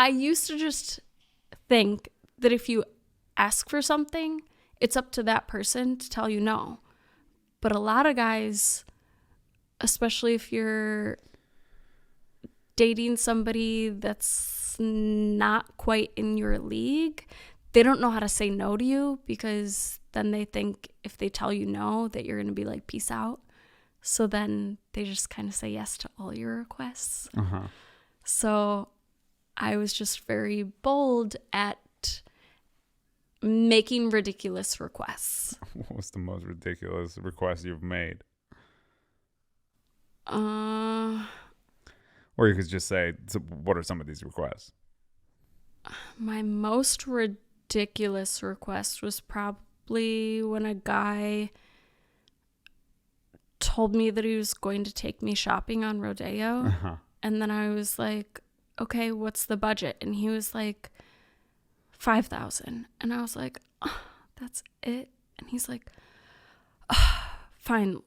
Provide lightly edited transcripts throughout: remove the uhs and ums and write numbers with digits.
I used to just think that if you ask for something, it's up to that person to tell you no. But a lot of guys, especially if you're dating somebody that's not quite in your league, they don't know how to say no to you, because then they think if they tell you no that you're going to be like, peace out. So then they just kind of say yes to all your requests. So I was just very bold at making ridiculous requests. What was the most ridiculous request you've made? Or you could just say, so what are some of these requests? My most ridiculous request was probably when a guy told me that he was going to take me shopping on Rodeo. And then I was like, okay, what's the budget? And he was like, $5,000. And I was like, oh, that's it? And he's like, oh, fine,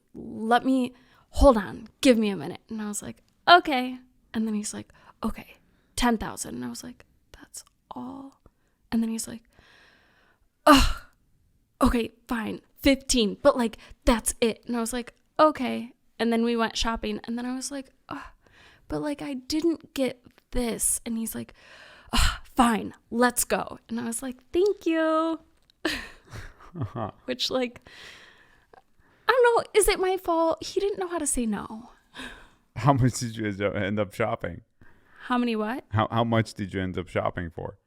hold on, give me a minute. And I was like, okay. And then he's like, okay, 10,000. And I was like, that's all? And then he's like, oh, okay, fine, 15, but like, that's it. And I was like, okay. And then we went shopping, and then I was like, oh, but like, I didn't get this. And he's like, oh, fine, let's go. And I was like, thank you. Which, like, I don't know, is it my fault? He didn't know how to say no. How much did you end up shopping? How many what? How much did you end up shopping for?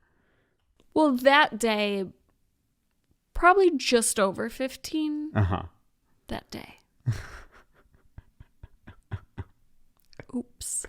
Well, that day, probably just over 15. That day. Oops.